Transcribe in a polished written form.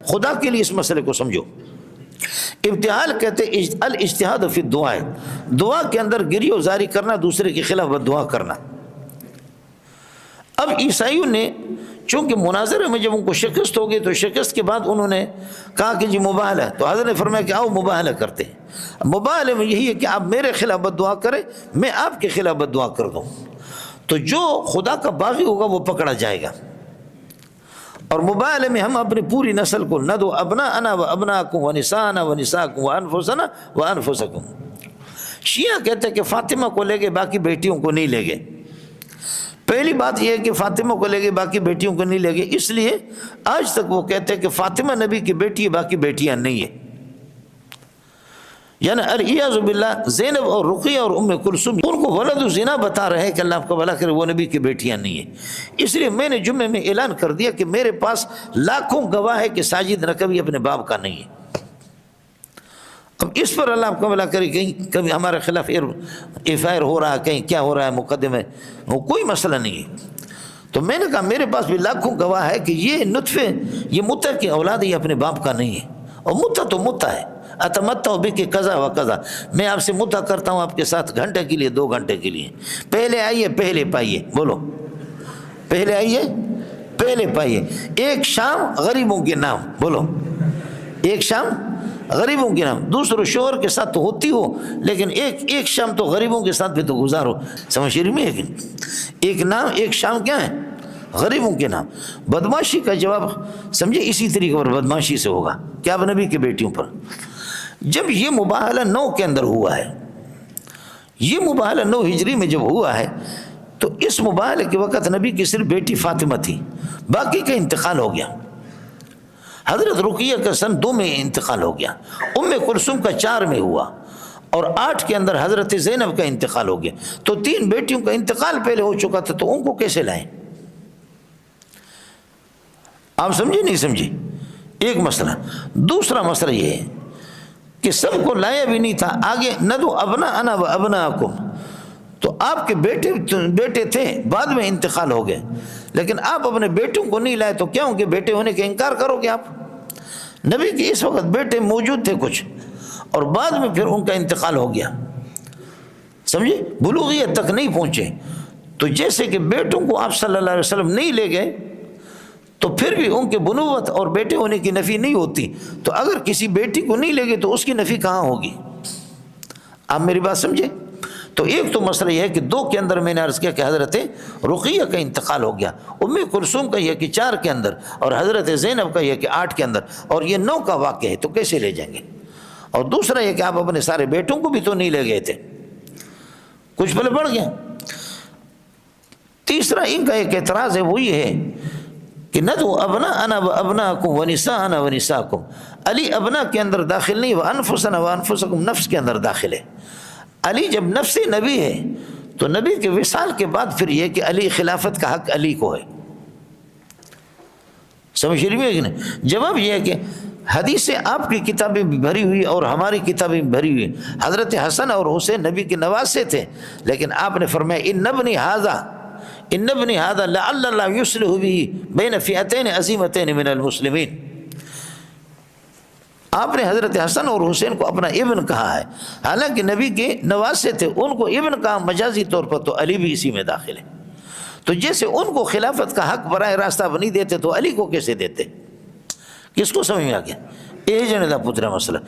خدا کے لیے اس مسئلے کو سمجھو۔ ابتحال کہتے الاجتہاد فی الدعاء، دعا کے اندر گری و زاری کرنا، دوسرے کے خلاف بد دعا کرنا۔ اب عیسائیوں نے چونکہ مناظرے میں جب ان کو شکست ہو گئی تو شکست کے بعد انہوں نے کہا کہ جی مباہلہ، تو حضرت نے فرمایا کہ آؤ مباہلہ کرتے ہیں۔ مباہلے میں یہی ہے کہ آپ میرے خلاف بد دعا کریں، میں آپ کے خلاف بد دعا کر دوں، تو جو خدا کا باغی ہوگا وہ پکڑا جائے گا۔ اور مباہلے میں ہم اپنی پوری نسل کو ندعو ابناءنا و ابناءکم و نساءنا و نساءکم و انفسنا و انفسکم۔ شیعہ کہتے ہیں کہ فاطمہ کو لے گئے باقی بیٹیوں کو نہیں لے گئے۔ پہلی بات یہ ہے کہ فاطمہ کو لے گئے باقی بیٹیوں کو نہیں لے گئے، اس لیے آج تک وہ کہتے ہیں کہ فاطمہ نبی کی بیٹی ہے، باقی بیٹیاں نہیں ہیں۔ یعنی الیاذ باللہ زینب اور رقیہ اور ام کلثوم ان کو ولد الزنا بتا رہے ہیں کہ اللہ آپ کا بھلا کرے، وہ نبی کی بیٹیاں نہیں ہیں۔ اس لیے میں نے جمعے میں اعلان کر دیا کہ میرے پاس لاکھوں گواہ ہے کہ ساجد نقوی اپنے باپ کا نہیں ہے۔ اب اس پر اللہ آپ کا بھلا کرے، کہیں کبھی ہمارے خلاف ایف آئی آر ہو رہا ہے، کہیں کیا ہو رہا ہے مقدمے، وہ کوئی مسئلہ نہیں ہے۔ تو میں نے کہا میرے پاس بھی لاکھوں گواہ ہے کہ یہ نطفے، یہ متع کی اولاد ہے، یہ اپنے باپ کا نہیں ہے۔ اور متع تو متع ہے، اتمتع بک قضا و قضا، میں آپ سے متع کرتا ہوں آپ کے ساتھ گھنٹے کے لیے، 2 گھنٹے کے لیے، پہلے آئیے پہلے پائیے، بولو پہلے آئیے پہلے پائیے۔ ایک شام غریبوں کے نام، بولو ایک شام غریبوں کے نام، دوسروں شوہر کے ساتھ تو ہوتی ہو، لیکن ایک شام تو غریبوں کے ساتھ بھی تو گزارو۔ سمجھ شریف میں ایک نام ایک شام کیا ہے؟ غریبوں کے نام۔ بدماشی کا جواب سمجھے اسی طریقے پر بدماشی سے ہوگا، کیا اب نبی کی بیٹیوں پر؟ جب یہ مباہلہ 9 کے اندر ہوا ہے، یہ مباہلہ 9 ہجری میں جب ہوا ہے، تو اس مباہلے کے وقت نبی کی صرف بیٹی فاطمہ تھی، باقی کا انتقال ہو گیا۔ حضرت رقیہ کا سن 2 میں انتقال ہو گیا، ام کلثوم کا 4 میں ہوا، اور 8 کے اندر حضرت زینب کا انتقال ہو گیا۔ تو 3 بیٹیوں کا انتقال پہلے ہو چکا تھا، تو ان کو کیسے لائیں؟ آپ سمجھے نہیں سمجھے؟ ایک مسئلہ۔ دوسرا مسئلہ یہ ہے کہ سب کو لایا بھی نہیں تھا، آگے ندعو ابناءنا و ابناءکم، تو آپ کے بیٹے تھے، بعد میں انتقال ہو گئے، لیکن آپ اپنے بیٹوں کو نہیں لائے، تو کیا ان کے بیٹے ہونے کا انکار کرو گے آپ؟ نبی کے اس وقت بیٹے موجود تھے کچھ، اور بعد میں پھر ان کا انتقال ہو گیا، سمجھے، بلوغیت تک نہیں پہنچے۔ تو جیسے کہ بیٹوں کو آپ صلی اللہ علیہ وسلم نہیں لے گئے، تو پھر بھی ان کے بنوت اور بیٹے ہونے کی نفی نہیں ہوتی۔ تو اگر کسی بیٹی کو نہیں لے گئے تو اس کی نفی کہاں ہوگی؟ آپ میری بات سمجھے؟ تو ایک تو مسئلہ یہ ہے کہ 2 کے اندر میں نے عرض کیا کہ حضرت رقیہ کا انتقال ہو گیا، ام کلثوم کا یہ کہ 4 کے اندر، اور حضرت زینب کا یہ کہ 8 کے اندر، اور یہ 9 کا واقعہ ہے، تو کیسے لے جائیں گے؟ اور دوسرا یہ کہ آپ اپنے سارے بیٹوں کو بھی تو نہیں لے گئے تھے، کچھ پہلے بڑھ گیا۔ تیسرا ان کا ایک اعتراض ہے، وہ یہ ہے کہ ندعو ابناءنا و ابناءکم و نساءنا و نساءکم، علی ابنا کے اندر داخل نہیں، وانفسنا وانفسکم نفس کے اندر داخل ہے۔ علی جب نفس نبی ہے تو نبی کے وصال کے بعد پھر یہ کہ علی خلافت کا حق علی کو ہے۔ سمجھ رہی ہے کہ نہیں؟ جواب یہ ہے کہ حدیثیں آپ کی کتابیں بھی بھری ہوئی اور ہماری کتابیں بھی بھری ہوئی، حضرت حسن اور حسین نبی کے نواسے تھے، لیکن آپ نے فرمایا ان ابنی ھذا لعل اللہ یصلح به بین فئتین عظیمتین من المسلمین۔ آپ نے حضرت حسن اور حسین کو اپنا ابن کہا ہے، حالانکہ نبی کے نواسے تھے، ان کو ابن کہا مجازی طور پر، تو علی بھی اسی میں داخل ہے۔ تو جیسے ان کو خلافت کا حق براہ راست آپ نہیں دیتے، تو علی کو کیسے دیتے؟ کس کو سمجھ میں آ گیا؟ یہ جنے دا پترا مسئلہ۔